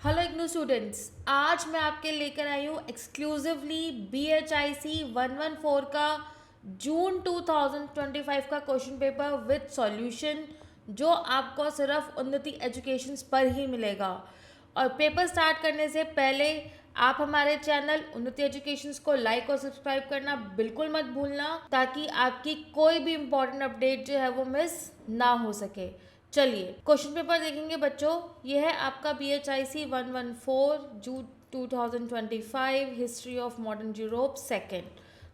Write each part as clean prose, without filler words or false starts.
Hello IGNOU students, आज मैं आपके लेकर आई हूँ एक्सक्लूसिवली BHIC 114 का जून 2025 का क्वेश्चन पेपर विद सॉल्यूशन, जो आपको सिर्फ उन्नति एजुकेशंस पर ही मिलेगा। और पेपर स्टार्ट करने से पहले आप हमारे चैनल उन्नति एजुकेशंस को लाइक और सब्सक्राइब करना बिल्कुल मत भूलना, ताकि आपकी कोई भी इम्पोर्टेंट अपडेट जो है वो मिस ना हो सके। चलिए क्वेश्चन पेपर देखेंगे बच्चों। ये है आपका BHIC 114 June 2025 history of modern Europe second.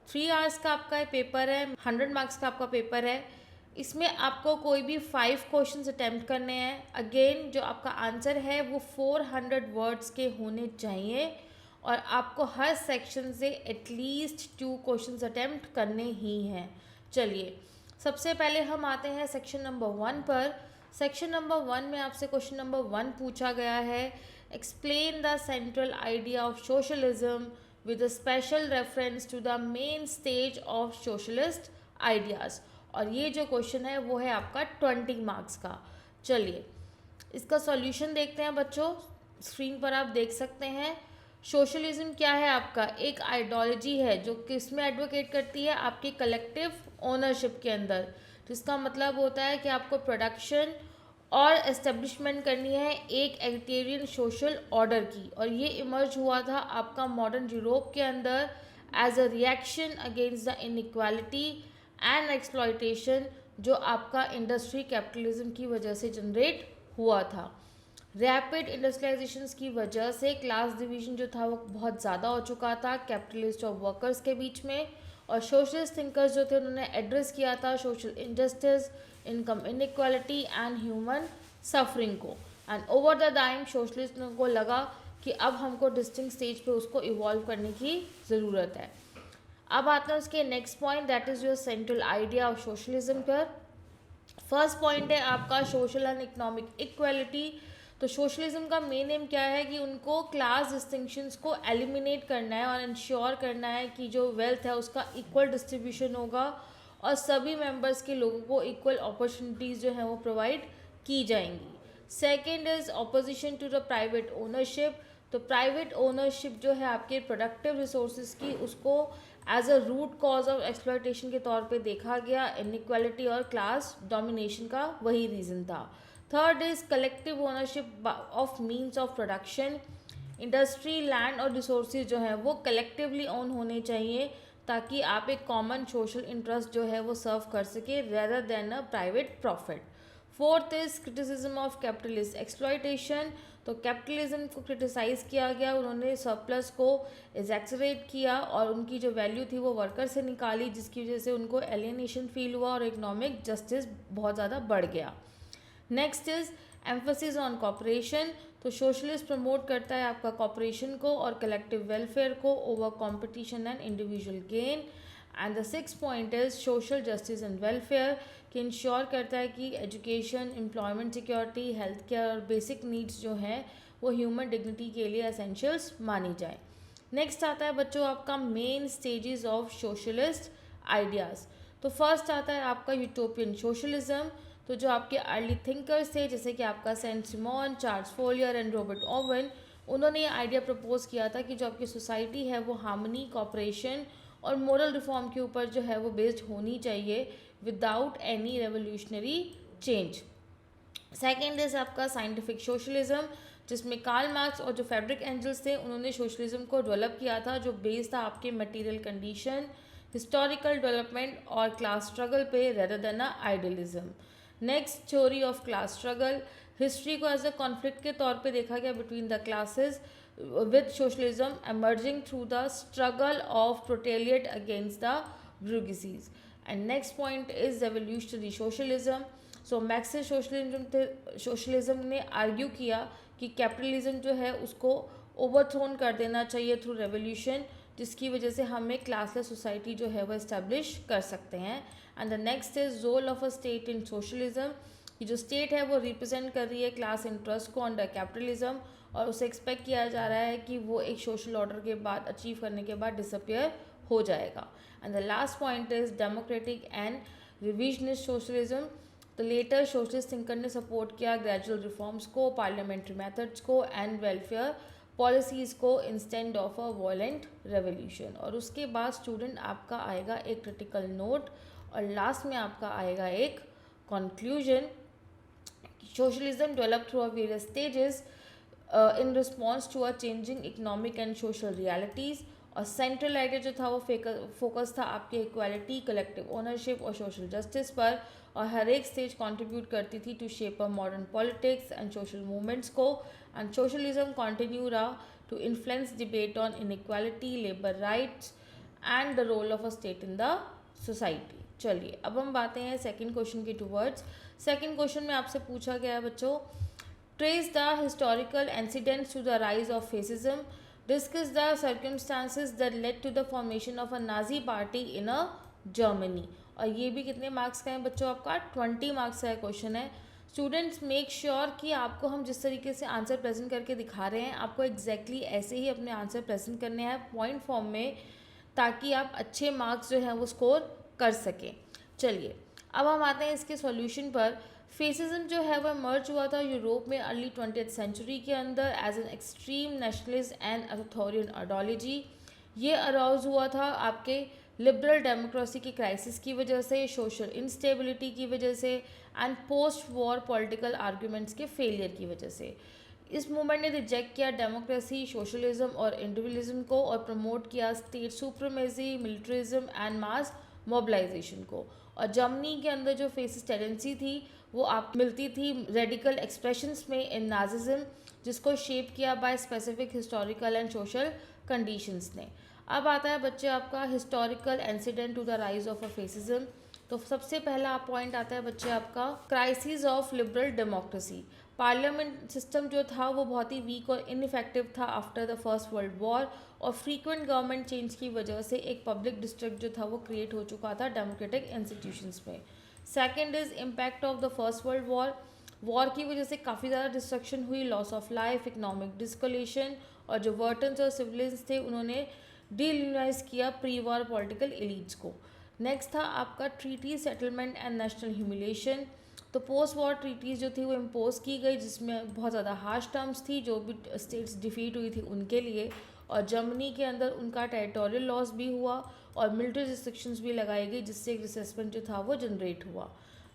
3 hours का आपका पेपर है, 100 मार्क्स का आपका पेपर है। इसमें आपको कोई भी 5 क्वेश्चन अटेम्प्ट करने हैं। अगेन जो आपका आंसर है वो 400 वर्ड्स के होने चाहिए और आपको हर सेक्शन से एटलीस्ट 2 क्वेश्चन अटेम्प्ट करने ही हैं। चलिए सबसे पहले हम आते हैं सेक्शन नंबर 1 पर। सेक्शन नंबर 1 में आपसे क्वेश्चन नंबर 1 पूछा गया है, explain the central idea of socialism with a special reference to the main stage of socialist ideas. और ये जो क्वेश्चन है वो है आपका 20 मार्क्स का। चलिए इसका सॉल्यूशन देखते हैं बच्चों। स्क्रीन पर आप देख सकते हैं सोशलिज्म क्या है आपका, एक आइडियोलॉजी है जो किसमें एडवोकेट करती है, आपकी कलेक्टिव ओनरशिप के अंदर, जिसका मतलब होता है कि आपको प्रोडक्शन और एस्टेब्लिशमेंट करनी है एक एग्रीटेरियन सोशल ऑर्डर की। और ये इमर्ज हुआ था आपका मॉडर्न यूरोप के अंदर as a reaction against the inequality and exploitation, जो आपका इंडस्ट्री कैपिटलिज्म की वजह से जनरेट हुआ था। रैपिड इंडस्ट्रियलाइजेशन की वजह से क्लास डिवीजन जो था वो बहुत ज़्यादा हो चुका था कैपिटलिस्ट और वर्कर्स के बीच में। और सोशलिस्ट थिंकर्स जो थे उन्होंने एड्रेस किया था social injustice, income inequality and human suffering को। And over the time socialist को लगा कि अब हमको डिस्टिंक्ट स्टेज पे उसको इवॉल्व करने की ज़रूरत है। अब आते हैं उसके next point, that is your central idea of socialism पर। फर्स्ट पॉइंट है आपका सोशल एंड इकोनॉमिक इक्वालिटी। तो सोशलिज्म का मेन एम क्या है कि उनको क्लास डिस्टिंक्शंस को एलिमिनेट करना है और इंश्योर करना है कि जो वेल्थ है उसका इक्वल डिस्ट्रीब्यूशन होगा और सभी मेंबर्स के लोगों को इक्वल अपॉर्चुनिटीज़ जो हैं वो प्रोवाइड की जाएंगी। Second is opposition to the private ownership. तो प्राइवेट ओनरशिप जो है आपके प्रोडक्टिव रिसोर्सेज की, उसको as a root cause of exploitation के तौर पे देखा गया। इनइक्वालिटी और क्लास डोमिनेशन का वही रीज़न था। Third is collective ownership of means of production. Industry, land और रिसोर्सेज जो हैं वो कलेक्टिवली ओन होने चाहिए, ताकि आप एक कॉमन सोशल इंटरेस्ट जो है वो सर्व कर सके rather than a private profit. Fourth is criticism of capitalist exploitation. तो कैपिटलिज्म को क्रिटिसाइज़ किया गया, उन्होंने सरप्लस को एग्जैक्सरेट किया और उनकी जो वैल्यू थी वो वर्कर से निकाली, जिसकी वजह से उनको एलियनेशन फील हुआ और इकोनॉमिक जस्टिस बहुत ज़्यादा बढ़ गया। Next is emphasis on corporation. तो सोशलिस्ट प्रमोट करता है आपका कॉपरेशन को और कलेक्टिव वेलफेयर को over competition and individual gain. And the six point is social justice and welfare, कि इंश्योर करता है कि education, employment security, health care और बेसिक नीड्स जो हैं वो ह्यूमन डिग्निटी के लिए एसेंशियल्स मानी जाए। नेक्स्ट आता है बच्चों आपका main stages of socialist ideas. तो फर्स्ट आता है आपका यूटोपियन सोशलिज्म। तो जो आपके अर्ली थिंकर्स थे जैसे कि आपका Saint Simon, Charles Fourier and Robert Owen, उन्होंने ये आइडिया प्रपोज किया था कि जो आपकी सोसाइटी है वो हार्मनी, कॉपरेशन और मोरल रिफॉर्म के ऊपर जो है वो बेस्ड होनी चाहिए without any revolutionary change. Second is आपका साइंटिफिक सोशलिज्म, जिसमें कार्ल मार्क्स और जो फेडरिक एंजल्स थे उन्होंने सोशलिज्म को डेवलप किया था, जो बेस्ड था आपके मटेरियल कंडीशन, हिस्टोरिकल डेवलपमेंट और क्लास स्ट्रगल पे rather than a idealism. Next theory of class struggle, history को एज अ कॉन्फ्लिक्ट के तौर पे देखा गया between the classes with socialism emerging through the struggle of proletariat against the bourgeoisie. And next point is revolutionary socialism. So Marxist socialism ने argue किया कि capitalism जो है उसको ओवरथ्रोन कर देना चाहिए थ्रू रेवोल्यूशन, जिसकी वजह से हम एक क्लासलेस सोसाइटी जो है वो इस्टेब्लिश कर सकते हैं। And the next is role of a state in socialism, कि जो स्टेट है वो रिप्रेजेंट कर रही है क्लास इंटरेस्ट को अंडर कैपिटलिज्म और उसे एक्सपेक्ट किया जा रहा है कि वो एक सोशल ऑर्डर के बाद अचीव करने के बाद डिसअपियर हो जाएगा। And the last point is democratic and revisionist socialism. तो लेटर सोशलिस्ट थिंकर ने सपोर्ट किया ग्रेजुअल रिफॉर्म्स को, पार्लियामेंट्री मेथड्स को एंड वेलफेयर पॉलिसीज़ को इंस्टेड ऑफ अ वॉलेंट रेवोल्यूशन। और उसके बाद स्टूडेंट आपका आएगा एक क्रिटिकल नोट और लास्ट में आपका आएगा एक conclusion. Socialism developed through various stages in response to a changing economic and social realities। और सेंट्रल आइडिया जो था वो फोकस था आपके इक्वालिटी, कलेक्टिव ओनरशिप और सोशल जस्टिस पर, और हर एक स्टेज कंट्रीब्यूट करती थी to shape a modern politics and social movements को। एंड सोशलिज्म कंटिन्यू रहा to influence debate on inequality, labour rights and the role of a state in the society. चलिए अब हम बातें हैं सेकंड क्वेश्चन के टूवर्ड्स। सेकंड क्वेश्चन में आपसे पूछा गया है बच्चों, trace the historical incidents to the rise of fascism, discuss the circumstances that led to the formation of a Nazi party in a Germany. और ये भी कितने मार्क्स का है बच्चों, आपका 20 मार्क्स का क्वेश्चन है। स्टूडेंट्स मेक श्योर कि आपको हम जिस तरीके से आंसर प्रेजेंट करके दिखा रहे हैं आपको एग्जैक्टली ऐसे ही अपने आंसर प्रेजेंट करने हैं पॉइंट फॉर्म में, ताकि आप अच्छे मार्क्स जो हैं वो स्कोर कर सकें। चलिए अब हम आते हैं इसके सॉल्यूशन पर। फेसिज्म जो है वह मर्ज हुआ था यूरोप में अर्ली 20th सेंचुरी के अंदर as an extreme nationalist and authoritarian ideology. ये अराउज हुआ था आपके लिबरल डेमोक्रेसी की क्राइसिस की वजह से, सोशल इंस्टेबिलिटी की वजह से and post war political arguments के फेलियर की वजह से। इस मूवमेंट ने रिजेक्ट किया डेमोक्रेसी, सोशलिज्म और इंडिविजुअलिज्म को और प्रमोट किया state supremacy, militarism and mass mobilisation को। और जर्मनी के अंदर जो फेसिस्ट टेंडेंसी थी वो आप मिलती थी रेडिकल एक्सप्रेशंस में इन नाजिज्म, जिसको शेप किया by specific historical and social conditions ने। अब आता है बच्चे आपका historical incident to the rise of a fascism. तो सबसे पहला पॉइंट आता है बच्चे आपका crisis of liberal democracy. Parliament system जो था वो बहुत ही वीक और इनइफेक्टिव था after the first world war, और फ्रीक्वेंट गवर्नमेंट चेंज की वजह से एक पब्लिक डिस्ट्रक्ट जो था वो क्रिएट हो चुका था डेमोक्रेटिक इंस्टीट्यूशंस में। Second is impact of the first world war की वजह से काफ़ी ज़्यादा डिस्ट्रक्शन हुई, लॉस ऑफ लाइफ, इकोनॉमिक डिस्कोलेशन, और जो वर्टन्स और सिविलियंस थे उन्होंने डीलिबरलाइज किया प्री वॉर पॉलिटिकल एलिट्स को। नेक्स्ट था आपका treaty settlement and national humiliation. तो पोस्ट वॉर ट्रीटीज़ जो थी वो इम्पोज की गई, जिसमें बहुत ज़्यादा हार्श टर्म्स थी जो भी स्टेट्स डिफीट हुई थी उनके लिए, और जर्मनी के अंदर उनका टेरिटोरियल लॉस भी हुआ और मिलिट्री रिस्ट्रिक्शंस भी लगाई गई, जिससे एक रिसेसमेंट जो था वो जनरेट हुआ।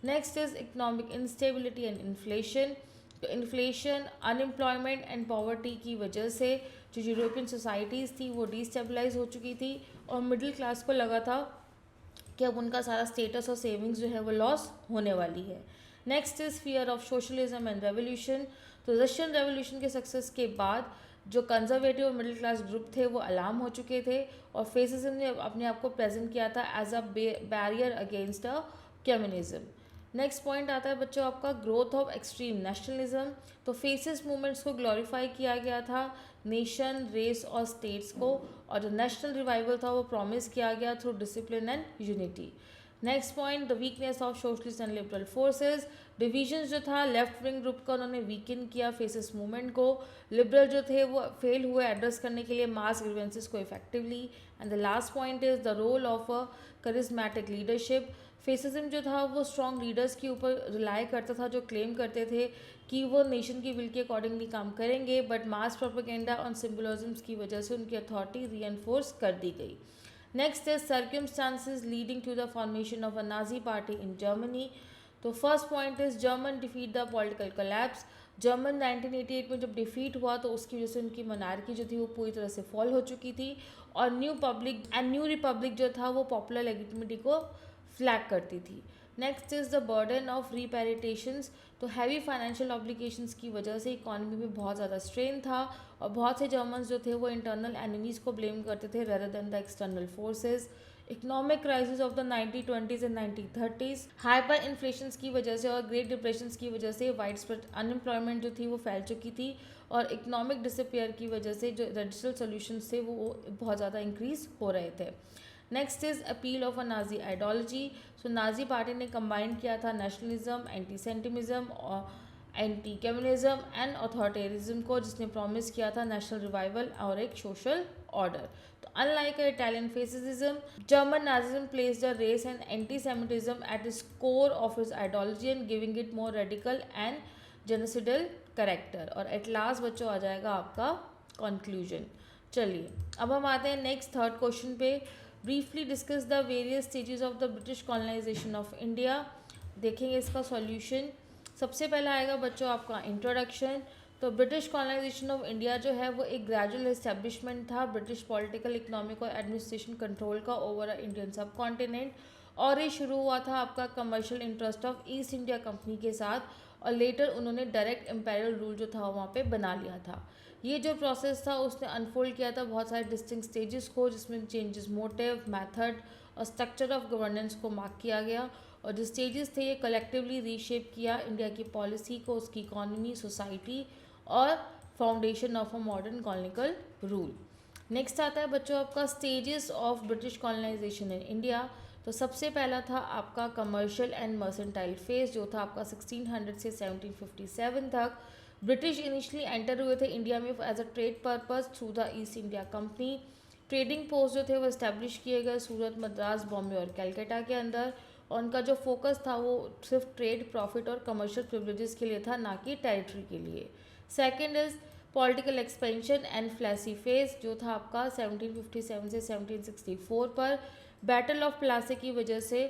Next is economic instability and inflation. तो इन्फ्लेशन, अनएम्प्लॉयमेंट एंड पॉवर्टी की वजह से जो यूरोपियन सोसाइटीज़ थी वो डिस्टेबलाइज हो चुकी थी, और मिडिल क्लास को लगा था कि अब उनका सारा स्टेटस और सेविंग्स जो है वो लॉस होने वाली है। Next is fear of socialism and revolution. तो रशियन रेवोल्यूशन के सक्सेस के बाद जो कंजर्वेटिव और मिडिल क्लास ग्रुप थे वो अलार्म हो चुके थे, और फेसिज्म ने अपने आप को प्रेजेंट किया था as a barrier against a communism. Next point आता है बच्चों आपका ग्रोथ ऑफ एक्सट्रीम नेशनलिज्म। तो फेसिस्ट मूवमेंट्स को ग्लोरीफाई किया गया था, नेशन, रेस और स्टेट्स को, और जो नेशनल रिवाइवल था वो प्रॉमिस किया गया through discipline and unity. Next point the weakness of socialist and liberal forces. Divisions जो था लेफ्ट विंग ग्रुप का उन्होंने वीकन किया फेसिस्ट मूवमेंट को, लिबरल जो थे वो फेल हुए एड्रेस करने के लिए मास ग्रीवेंसेस को effectively. And the last point is the role of a charismatic leadership. Fascism जो था वो स्ट्रॉन्ग लीडर्स के ऊपर रिलाई करता था जो क्लेम करते थे कि वो नेशन की विल के अकॉर्डिंगली काम करेंगे, बट मास प्रोपेगेंडा और सिम्बोलिज्म्स की वजह से उनकी अथॉरिटी रीएनफोर्स कर दी गई। Next is circumstances leading to the formation of a Nazi party in Germany. तो first point is German defeat the political collapse. German 1988 में जब डिफीट हुआ तो उसकी वजह से उनकी मोनार्की जो थी वो पूरी तरह से फॉल हो चुकी थी, और न्यू रिपब्लिक जो था वो पॉपुलर लेजिटिमिटी को फ्लैग करती थी। Next is the burden of reparations. तो हैवी फाइनेंशियल ऑब्लिगेशंस की वजह से इकॉनमी में बहुत ज़्यादा स्ट्रेन था, और बहुत से जर्मन्स जो थे वो इंटरनल एनिमीज़ को ब्लेम करते थे rather than the external forces. Economic crisis of the 1920s and 1930s, hyperinflations की वजह से और ग्रेट डिप्रेशंस की वजह से वाइड स्प्रेड अनएम्प्लॉयमेंट जो थी वो फैल चुकी थी, और इकोनॉमिक डिसअपियर की वजह से जो रेडिकल सॉल्यूशंस थे वो बहुत ज़्यादा इंक्रीज हो रहे थे। Next is appeal of a Nazi ideology. So Nazi party ने कंबाइन किया था नेशनलिज्म, एंटी सेंटिमिज्म और एंटी कम्युनिज्म एंड अथॉरिटेरिज्म को, जिसने प्रॉमिस किया था नेशनल रिवाइवल और एक सोशल order. तो unlike Italian fascism, German Nazism placed the race and anti-Semitism at its core of its ideology and giving it more radical and genocidal character. और at last बच्चों आ जाएगा आपका conclusion. चलिए अब हम आते हैं नेक्स्ट थर्ड क्वेश्चन पे. Briefly discuss the various stages of the British colonisation of India. देखेंगे इसका सॉल्यूशन. सबसे पहला आएगा बच्चों आपका इंट्रोडक्शन. तो ब्रिटिश कॉलोनाइजेशन ऑफ इंडिया जो है वो एक ग्रेजुअल एस्टेब्लिशमेंट था ब्रिटिश पॉलिटिकल, इकोनॉमिक और एडमिनिस्ट्रेशन कंट्रोल का ओवर इंडियन सब कॉन्टिनेंट. और ये शुरू हुआ था आपका commercial interest of east India company के साथ, और लेटर उन्होंने डायरेक्ट एम्पायरल रूल जो था वहाँ पे बना लिया था. ये जो प्रोसेस था उसने अनफोल्ड किया था बहुत सारे डिस्टिंक्ट स्टेजेस को, जिसमें चेंजेस मोटिव, मेथड और स्ट्रक्चर ऑफ गवर्नेंस को मार्क किया गया. और जो स्टेजेस थे ये कलेक्टिवली रीशेप किया इंडिया की पॉलिसी को, उसकी इकोनॉमी, सोसाइटी और foundation of a modern colonial rule. Next आता है बच्चों आपका stages of British colonisation in India. तो सबसे पहला था आपका कमर्शियल एंड मर्सेंटाइल फेज जो था आपका 1600 से 1757 तक. ब्रिटिश इनिशियली एंटर हुए थे इंडिया में as a trade purpose through the East India Company. Trading post जो थे वो इस्टेब्लिश किए गए सूरत, मद्रास, बॉम्बे और कलकत्ता के अंदर. और उनका जो फोकस था वो सिर्फ ट्रेड, प्रॉफिट और कमर्शियल प्रिविलेजेस के लिए था, ना कि टेरिटरी के लिए. Second is political expansion and fleshy phase जो था आपका 1757 से 1764 पर. बैटल ऑफ प्लासी की वजह से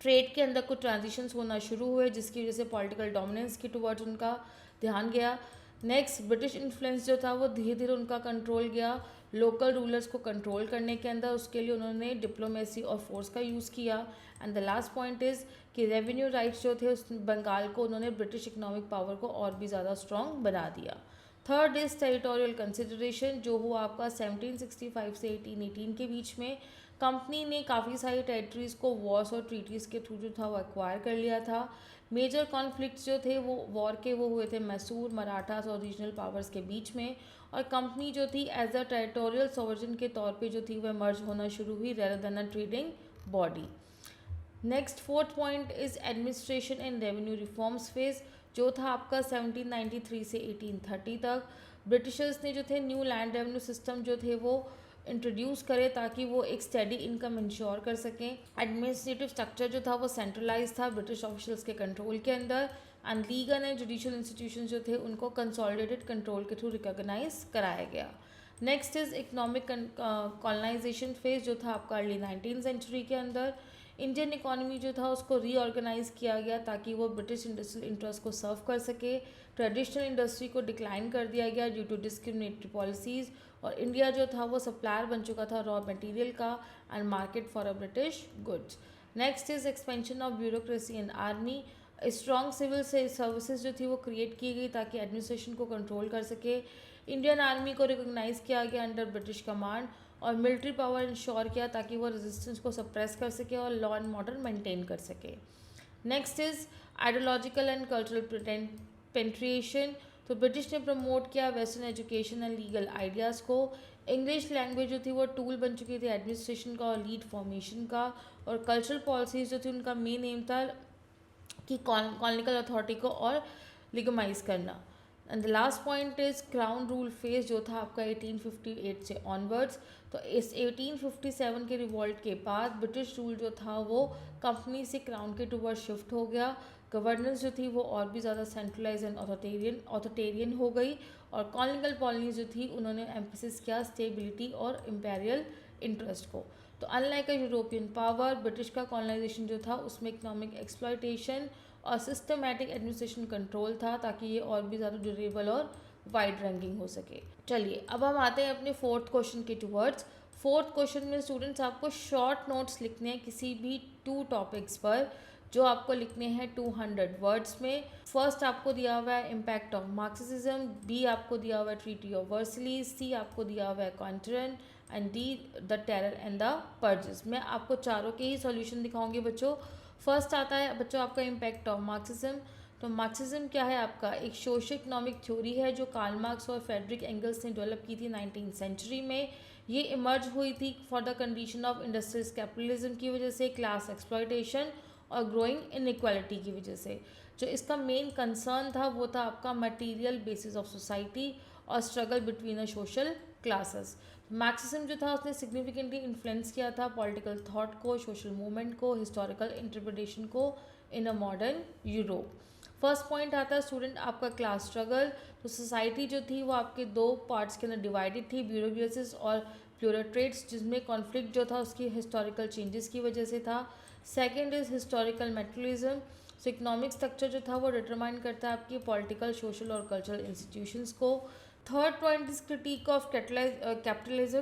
ट्रेड के अंदर कुछ ट्रांजिशंस होना शुरू हुए, जिसकी वजह से पॉलिटिकल डोमिनेंस की टुवर्ड्स उनका ध्यान गया. नेक्स्ट ब्रिटिश इन्फ्लुएंस जो था वो धीरे धीरे उनका कंट्रोल गया लोकल रूलर्स को कंट्रोल करने के अंदर. उसके लिए उन्होंने डिप्लोमेसी और फोर्स का यूज़ किया. And the last point is कि रेवेन्यू राइट्स जो थे उस बंगाल को उन्होंने ब्रिटिश इकोनॉमिक पावर को और भी ज़्यादा स्ट्रॉन्ग बना दिया. थर्ड इज़ टेरिटोरियल कंसिडरेशन जो हुआ आपका 1765 से 1818 के बीच में. कंपनी ने काफ़ी सारी टेरिटरीज़ को वॉर्स और ट्रीटीज़ के थ्रू जो था वो एक्वायर कर लिया था. मेजर कॉन्फ्लिक्ट्स जो थे वो वॉर के वो हुए थे मैसूर, मराठास और रीजनल पावर्स के बीच में. और कंपनी जो थी एज अ टेरिटोरियल सॉवरन के तौर पे जो थी वह मर्ज होना शुरू हुई rather than a trading body. Next fourth point is administration and revenue reforms phase जो था आपका 1793 से 1830 तक. ब्रिटिशर्स ने जो थे न्यू लैंड रेवेन्यू सिस्टम जो थे वो इंट्रोड्यूस करे ताकि वो एक स्टेडी इनकम इंश्योर कर सकें. एडमिनिस्ट्रेटिव स्ट्रक्चर जो था वो सेंट्रलाइज था ब्रिटिश ऑफिशियल्स के कंट्रोल के अंदर. And legal and judicial institution जो थे उनको कंसोलिडेटेड कंट्रोल के थ्रू रिकॉग्नाइज कराया गया. Next is economic colonisation phase जो था आपका अर्ली 19th सेंचुरी के अंदर. इंडियन इकोनॉमी जो था उसको रीऑर्गेनाइज किया गया ताकि वो ब्रिटिश इंडस्ट्रियल इंटरेस्ट को सर्व कर सके. ट्रेडिशनल इंडस्ट्री को डिक्लाइन कर दिया गया ड्यू टू डिस्क्रिमिनेटरी पॉलिसीज़. और इंडिया जो था वो सप्लायर बन चुका था रॉ मटेरियल का and market for a British goods. Next is expansion of bureaucracy and army. Strong civil services जो थी वो क्रिएट की गई ताकि एडमिनिस्ट्रेशन को कंट्रोल कर सके. इंडियन आर्मी को रिकॉग्नाइज किया गया अंडर ब्रिटिश कमांड और मिलिट्री पावर इंश्योर किया ताकि वो रेजिस्टेंस को सप्रेस कर सके और लॉ एंड ऑर्डर मेंटेन कर सके. Next is ideological and cultural penetration. तो ब्रिटिश ने प्रमोट किया western education and legal ideas को. इंग्लिश लैंग्वेज जो थी वो टूल बन चुकी थी एडमिनिस्ट्रेशन का और लीड फॉर्मेशन का. और कल्चरल पॉलिसीज़ जो थी उनका मेन एम था कि कॉलोनिकल अथॉरिटी को और लिगमाइज करना. And the last point is crown rule phase जो था आपका 1858 से ऑनवर्ड्स. तो इस 1857 के रिवॉल्ट के बाद ब्रिटिश रूल जो था वो कंपनी से क्राउन के टूवर्ड शिफ्ट हो गया. गवर्नेंस जो थी वो और भी ज़्यादा सेंट्रलाइज एंड ऑथोटेरियन हो गई. और कॉलोनिकल पॉलिसीज जो थी उन्होंने एम्फेसिस किया स्टेबिलिटी और इम्पेरियल इंटरेस्ट को. तो unlike a European power British का कॉलोनाइजेशन जो था उसमें इकोनॉमिक एक्सप्लॉयटेशन और सिस्टमैटिक एडमिनिस्ट्रेशन कंट्रोल था ताकि ये और भी ज़्यादा ड्यूरेबल और वाइड रैंकिंग हो सके. चलिए अब हम आते हैं अपने फोर्थ क्वेश्चन के टूवर्ड्स. फोर्थ क्वेश्चन में स्टूडेंट्स आपको शॉर्ट नोट्स लिखने हैं किसी भी 2 टॉपिक्स पर जो आपको लिखने हैं 200 वर्ड्स में. फर्स्ट आपको दिया हुआ है इम्पैक्ट ऑफ मार्क्सिज्म, बी आपको दिया हुआ है ट्रीटी ऑफ वर्सलीज, सी आपको दिया हुआ है कॉन्ट्रन एंड डी the terror and the purges. मैं आपको चारों के ही सॉल्यूशन दिखाऊंगी बच्चों. फर्स्ट आता है बच्चों आपका इम्पैक्ट ऑफ मार्क्सिज्म. तो मार्क्सिज्म क्या है आपका एक सोशल इकोनॉमिक थ्योरी है जो कार्ल मार्क्स और फ्रेडरिक एंगल्स ने डेवलप की थी 19th सेंचुरी में. ये इमर्ज हुई थी for the condition of industrial capitalism की वजह से, क्लास एक्सप्लॉयटेशन और ग्रोइंग इनइक्वालिटी की वजह से. जो इसका मेन कंसर्न था वो था आपका मटेरियल बेसिस ऑफ सोसाइटी और struggle between a social classes. Marxism जो था उसने सिग्निफिकेंटली इन्फ्लुएंस किया था पॉलिटिकल थॉट को, सोशल मूवमेंट को, हिस्टोरिकल इंटरप्रिटेशन को in a modern Europe. First point आता है स्टूडेंट आपका क्लास स्ट्रगल। तो सोसाइटी जो थी वो आपके दो पार्ट्स के अंदर डिवाइडेड थी, ब्यूरोक्रेसिस और प्लूरट्रेट्स, जिसमें कॉन्फ्लिक्ट जो था उसकी हिस्टोरिकल चेंजेस की वजह से था। Second is historical materialism. So economic structure जो था वो डिटरमाइन करता है आपकी पॉलिटिकल, सोशल और कल्चरल इंस्टीट्यूशंस को। Third point is critique of capitalism.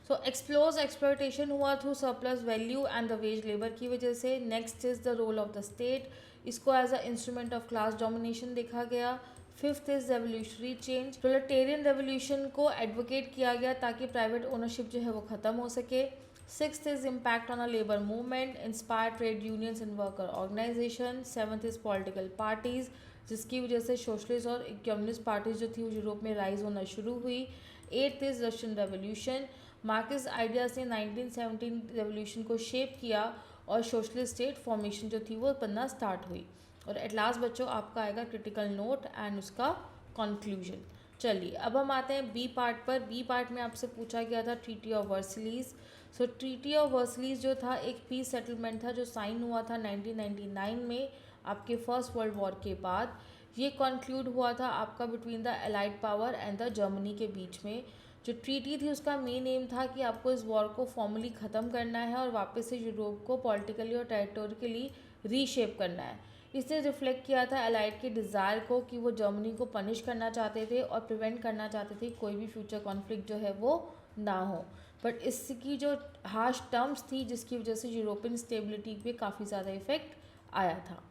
So explodes exploitation हुआ through surplus value and the wage labour की वजह से। Next is the role of the state, इसको as a instrument of class domination देखा गया। Fifth is revolutionary change, proletarian revolution को advocate किया गया ताकि प्राइवेट ओनरशिप जो है वो ख़त्म हो सके। Sixth is impact on a labour movement, inspire trade unions and worker organisation. Seventh is political parties, जिसकी वजह से सोशलिस्ट और कम्युनिस्ट पार्टीज जो थी वो यूरोप में राइज होना शुरू हुई। Eighth is Russian revolution, Marxist ideas ने 1917 रेवोल्यूशन को शेप किया और सोशलिस्ट स्टेट फॉर्मेशन जो थी वो बनना स्टार्ट हुई। और एट लास्ट बच्चों आपका आएगा क्रिटिकल नोट एंड उसका कंक्लूजन। चलिए अब हम आते हैं बी पार्ट पर। बी पार्ट में आपसे पूछा गया था treaty of Versailles. So treaty of Versailles जो था एक पीस सेटलमेंट था जो साइन हुआ था 1999 में आपके फर्स्ट वर्ल्ड वॉर के बाद। ये कंक्लूड हुआ था आपका between the allied power and the Germany के बीच में। जो ट्रीटी थी उसका मेन एम था कि आपको इस वॉर को फॉर्मली ख़त्म करना है और वापस से यूरोप को पॉलिटिकली और टेरिटोरिकली रीशेप करना है। इसने रिफ्लेक्ट किया था एलाइड के डिज़ायर को कि वो जर्मनी को पनिश करना चाहते थे और प्रिवेंट करना चाहते थे कोई भी फ्यूचर कॉन्फ्लिक्ट जो है वो ना हो। बट इसकी जो हार्श टर्म्स थी जिसकी वजह से यूरोपियन स्टेबिलिटी पे काफ़ी ज़्यादा इफेक्ट आया था।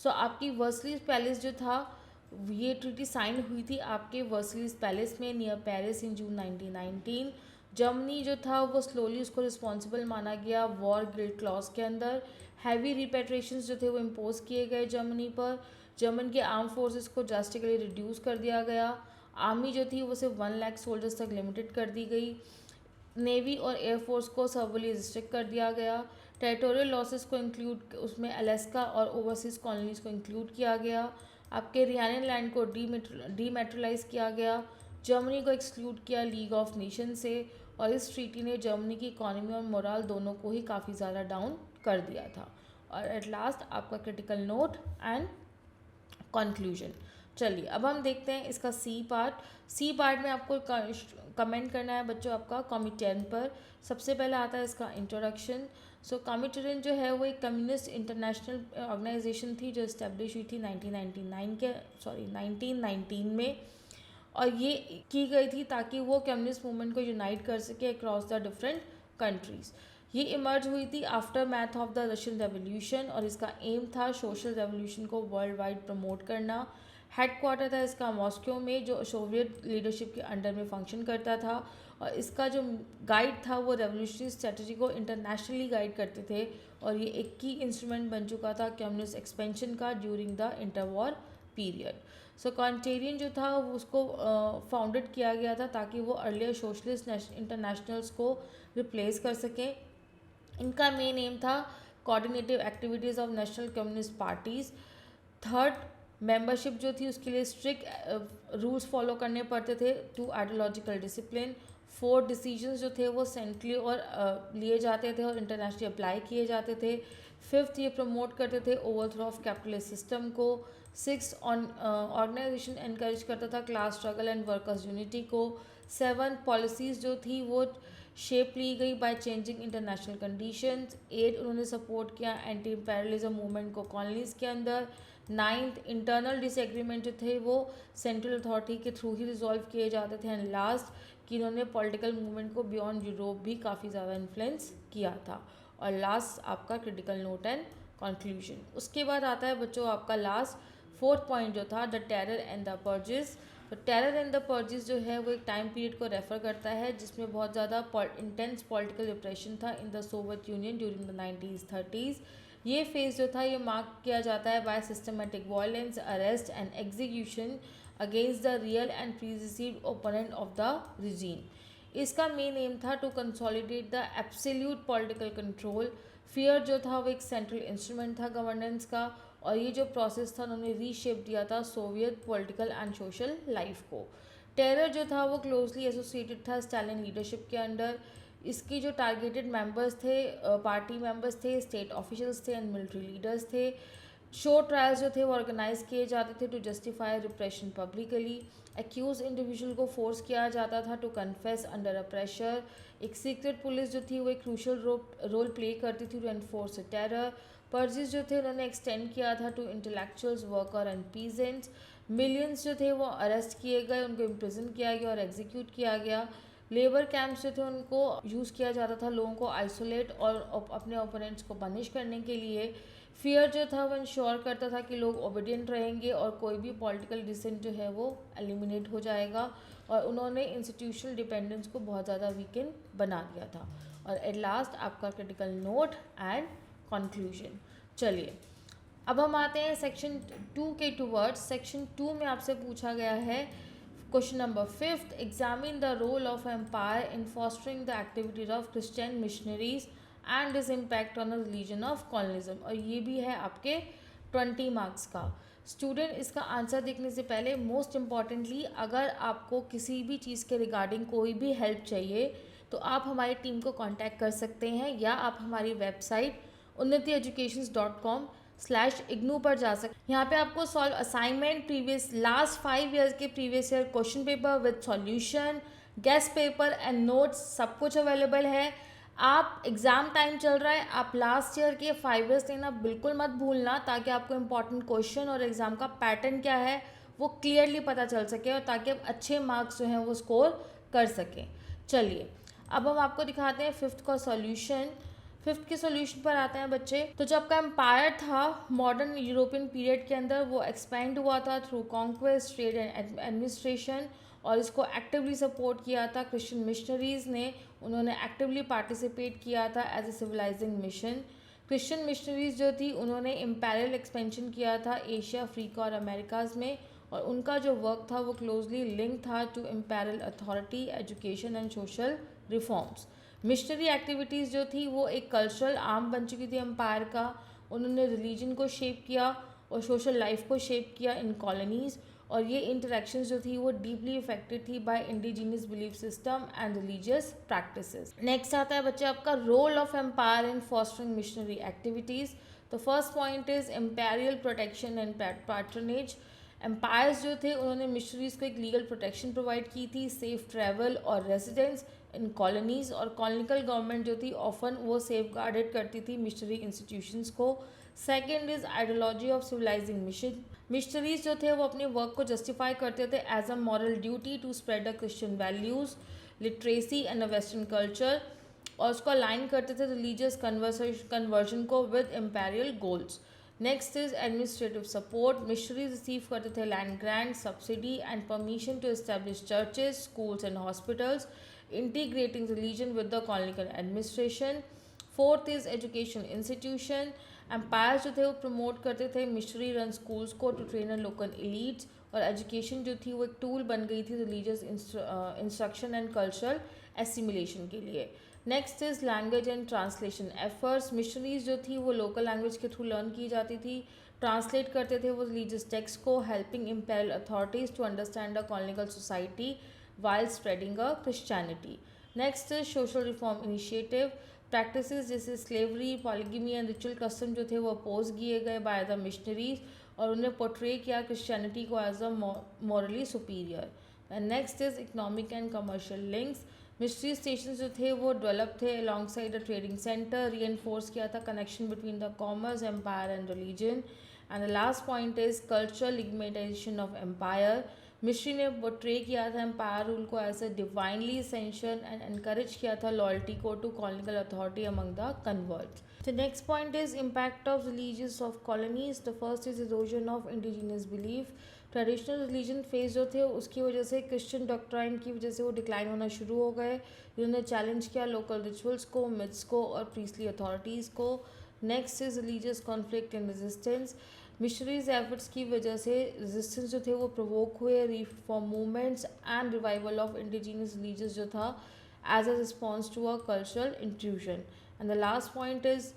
सो आपकी वर्सलीज पैलेस जो था ये ट्रीटी साइन हुई थी आपके वर्सलीज पैलेस में नियर पेरिस इन जून 1919। जर्मनी जो था वो स्लोली उसको रिस्पॉन्सिबल माना गया वॉर गिल्ड क्लॉज के अंदर। हैवी रिपेट्रेशंस जो थे वो इम्पोज किए गए जर्मनी पर। जर्मन के आर्म फोर्सेस को ड्रास्टिकली रिड्यूस कर दिया गया। आर्मी जो थी वो सिर्फ 1 लाख सोल्जर्स तक लिमिटेड कर दी गई। नेवी और एयरफोर्स को सर्वली रिस्ट्रिक्ट कर दिया गया। टेरिटोरियल लॉसेस को इंक्लूड उसमें अलास्का और ओवरसीज कॉलोनीज को इंक्लूड किया गया। आपके रियानियन लैंड को डीमेट्रलाइज किया गया। जर्मनी को एक्सक्लूड किया लीग ऑफ नेशन से। और इस ट्रीटी ने जर्मनी की इकोनॉमी और मोरल दोनों को ही काफ़ी ज़्यादा डाउन कर दिया था। और एट लास्ट आपका क्रिटिकल नोट एंड कंक्लूजन। चलिए अब हम देखते हैं इसका सी पार्ट। सी पार्ट में आपको कमेंट करना है बच्चों आपका कॉमिटेरन पर। सबसे पहले आता है इसका इंट्रोडक्शन। सो कॉमिटेरन जो है वो एक कम्युनिस्ट इंटरनेशनल ऑर्गेनाइजेशन थी जो इस्टेब्लिश हुई थी 1919 में। और ये की गई थी ताकि वो कम्युनिस्ट मूवमेंट को यूनाइट कर सके अक्रॉस द डिफरेंट कंट्रीज़। ये इमर्ज हुई थी after math of the Russian revolution और इसका एम था सोशल रेवोल्यूशन को वर्ल्ड वाइड प्रमोट करना। हेडक्वार्टर था इसका मॉस्को में जो सोवियत लीडरशिप के अंडर में फंक्शन करता था। और इसका जो गाइड था वो रेवोल्यूशनरी स्ट्रेटजी को इंटरनेशनली गाइड करते थे। और ये एक की इंस्ट्रूमेंट बन चुका था कम्युनिस्ट एक्सपेंशन का ड्यूरिंग द इंटरवॉर पीरियड। सो कॉन्टेरियन जो था उसको फाउंडेड किया गया था ताकि वो अर्लियर सोशलिस्ट इंटरनेशनल्स को रिप्लेस कर सकें। इनका मेन एम था coordinative activities of national communist parties. Third membership जो थी उसके लिए स्ट्रिक्ट रूल्स फॉलो करने पड़ते थे to ideological discipline. Fourth decisions जो थे वो सेंट्रली और लिए जाते थे और इंटरनेशनली अप्लाई किए जाते थे। फिफ्थ ये प्रमोट करते थे ओवरथ्रो ऑफ कैपिटलिस्ट सिस्टम को। सिक्स ऑर्गेनाइजेशन एनकरेज करता था class struggle and workers unity को। सेवन पॉलिसीज़ जो थी वो शेप ली गई by changing international conditions. Eight उन्होंने सपोर्ट किया एंटी इम्पेरियलिज्म मूवमेंट को कॉलोनीज़ के अंदर। नाइन्थ इंटरनल डिसएग्रीमेंट जो थे वो सेंट्रल अथॉरिटी के थ्रू ही रिजॉल्व किए जाते थे। एंड लास्ट कि इन्होंने पॉलिटिकल मूवमेंट को बियॉन्ड यूरोप भी काफ़ी ज़्यादा इन्फ्लुएंस किया था। और लास्ट आपका क्रिटिकल नोट एंड कंक्लूजन। उसके बाद आता है बच्चों आपका लास्ट फोर्थ पॉइंट जो था द टेरर एंड द पर्जेस। तो टेरर एंड द पर्जेस जो है वो एक टाइम पीरियड को रेफर करता है जिसमें बहुत ज़्यादा इंटेंस पॉलिटिकल रिप्रेशन था in the Soviet union during the 1930s। ये फेज जो था ये मार्क किया जाता है by systematic violence, arrest and execution against the real and perceived opponent of the regime. इसका मेन एम था to consolidate the absolute political control. Fear जो था वो एक सेंट्रल इंस्ट्रूमेंट था गवर्नेंस का। और ये जो प्रोसेस था उन्होंने रीशेप दिया था Soviet political and social life को। टेरर जो था वो क्लोजली एसोसिएटेड था स्टालिन लीडरशिप के अंडर। इसकी जो टारगेटेड मेंबर्स थे, पार्टी मेंबर्स थे, स्टेट ऑफिशियल्स थे एंड मिलिट्री लीडर्स थे। शो ट्रायल्स जो थे वो ऑर्गेनाइज किए जाते थे to justify repression publicly. Accuse individual को फोर्स किया जाता था to confess under a pressure. एक सीक्रेट पुलिस जो थी वो एक क्रूशल रोल प्ले करती थी टू एनफोर्स टेरर। पर्जिस जो थे उन्होंने एक्सटेंड किया था to intellectuals, worker and peasants. Millions जो थे वो अरेस्ट किए गए, उनको इम्प्रिजन किया गया और एग्जीक्यूट किया गया। लेबर कैंप्स जो थे उनको यूज़ किया जाता था लोगों को आइसोलेट और अपने ओपोनेंट्स को पनिश करने के लिए। फियर जो था वो इंश्योर करता था कि लोग ओबीडियंट रहेंगे और कोई भी पॉलिटिकल डिसेंट जो है वो एलिमिनेट हो जाएगा। और उन्होंने इंस्टीट्यूशनल डिपेंडेंस को बहुत ज़्यादा वीकेंड बना दिया था। और एट लास्ट आपका क्रिटिकल नोट एंड कंक्लूजन। चलिए अब हम आते हैं सेक्शन 2 के टूवर्ड्स। सेक्शन 2 में आपसे पूछा गया है question number 5, examine the role of empire in fostering the activities of Christian missionaries and is impact on the religion of colonialism. और ये भी है आपके 20 मार्क्स का। स्टूडेंट इसका आंसर देखने से पहले मोस्ट इम्पॉर्टेंटली अगर आपको किसी भी चीज़ के रिगार्डिंग कोई भी हेल्प चाहिए तो आप हमारी टीम को कांटेक्ट कर सकते हैं या आप हमारी वेबसाइट unnatieducations.com/ignu पर जा सकते। यहाँ पे आपको solve assignment, previous last 5 years के previous year question paper with solution, guess paper and notes सब कुछ अवेलेबल है। आप एग्ज़ाम टाइम चल रहा है, आप लास्ट ईयर के 5 ईयर्स लेना बिल्कुल मत भूलना ताकि आपको इंपॉर्टेंट क्वेश्चन और एग्ज़ाम का पैटर्न क्या है वो क्लियरली पता चल सके और ताकि आप अच्छे मार्क्स जो हैं वो स्कोर कर सकें। चलिए अब हम आपको दिखाते हैं 5th का सॉल्यूशन। 5th के सॉल्यूशन पर आते हैं बच्चे। तो जो आपका एम्पायर था मॉडर्न यूरोपियन पीरियड के अंदर वो एक्सपेंड हुआ था through conquest, trade and administration. और इसको एक्टिवली सपोर्ट किया था क्रिश्चियन मिशनरीज ने। उन्होंने एक्टिवली पार्टिसिपेट किया था as a civilising mission. Christian missionaries जो थी उन्होंने इम्पेरियल एक्सपेंशन किया था एशिया, अफ्रीका और अमेरिकाज में। और उनका जो वर्क था वो क्लोजली लिंक था to imperial authority, education and social reforms. Missionary activities जो थी वो एक कल्चरल आर्म बन चुकी थी एम्पायर का। उन्होंने रिलीजन को शेप किया और सोशल लाइफ को शेप किया इन कॉलोनीज़। और ये इंटरेक्शंस जो थी वो डीपली इफेक्टेड थी by indigenous belief system and religious practices. Next आता है बच्चे आपका role of empire in fostering missionary activities. तो first point is imperial protection and patronage. Empires जो थे उन्होंने मिशनरीज को एक लीगल प्रोटेक्शन प्रोवाइड की थी, सेफ ट्रैवल और रेजिडेंस इन कॉलोनीज़। और कॉलोनिकल गवर्नमेंट जो थी ऑफन वो सेफ गार्डेड करती थी मिशनरी इंस्टीट्यूशंस को। Second is ideology of civilising mission. Missionaries जो थे वो अपने वर्क को जस्टिफाई करते थे as a moral duty to spread the Christian values, literacy and a western culture. और उसको अलाइन करते थे रिलीजियस कन्वर्जन को with imperial goals. Next is administrative support. Missionaries receive करते थे land grant, subsidy and permission to establish churches, schools and hospitals, integrating religion with the colonial administration. Fourth is education institution. Empire जो थे वो promote करते थे missionary run schools को to train local elites. और एजुकेशन जो थी वो एक टूल बन गई थी religious instruction and cultural assimilation के लिए। Next is language and translation efforts. Missionaries जो थी वो लोकल लैंग्वेज के थ्रू लर्न की जाती थी, ट्रांसलेट करते थे वो रिलीजियस टेक्स्ट को, helping imperial authorities to understand the कॉलोनिकल society while spreading a Christianity. Next is social reform initiative. Practices जैसे slavery, polygamy and ritual custom जो थे वो अपोज किए गए by the missionaries और उन्हें पोर्ट्रे किया क्रिश्चियनिटी को as a morally superior. And next is economic and commercial links. Missionary station जो थे वो डेवलप थे alongside a trading centre, reinforce किया था connection between the commerce, empire and religion. And the last point is cultural legitimisation of empire. Missionary ने portray किया था empire rule को as a divinely essential and encourage किया था loyalty को to colonial authority among the converts. The next point is impact of religions of colonies. The first is erosion of indigenous belief. Traditional religion face जो थे उसकी वजह से Christian doctrine की वजह से वो डिक्लाइन होना शुरू हो गए। इन्होंने चैलेंज किया लोकल रिचुअल्स को, मिथ्स को और प्रीस्टली अथॉरिटीज़ को। Next is religious conflict and resistance. Missionaries efforts की वजह से रेजिस्टेंस जो थे वो प्रोवोक हुए, reform movements and revival of indigenous religious जो था as a response to a cultural intrusion. And the last point is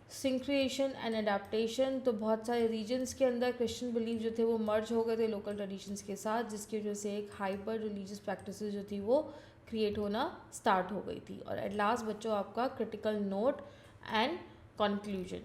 syncretisation and adaptation, तो बहुत सारे रीजन्स के अंदर क्रिश्चियन बिलीफ जो थे वो मर्ज हो गए थे लोकल ट्रेडिशंस के साथ, जिसकी वजह से एक हाइपर रिलीजियस प्रैक्टिसेस जो थी वो क्रिएट होना स्टार्ट हो गई थी। और एट लास्ट बच्चों आपका क्रिटिकल नोट एंड कंक्लूजन।